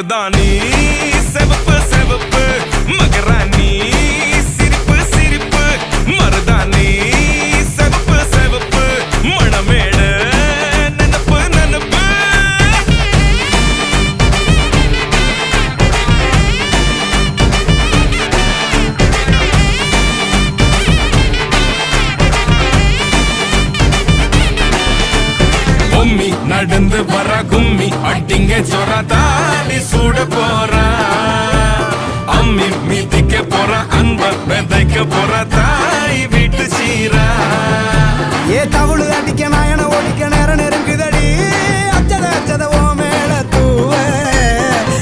மருதாணி செவப்பு செவப்பு மகராணி சிரிப்பு சிரிப்பு மருதாணி செவப்பு செவப்பு மணமேடு நனப்பு நனப்பு கும்மி நடந்து வர கும்மி அட்டிங்க சொர தாலி சூட போறா அம்மி மீதிக்க போற அன்ப விதைக்க போற தாய் வீட்டு சீரா ஏ தவுளு அடிக்க நாயன ஓடிக்கணே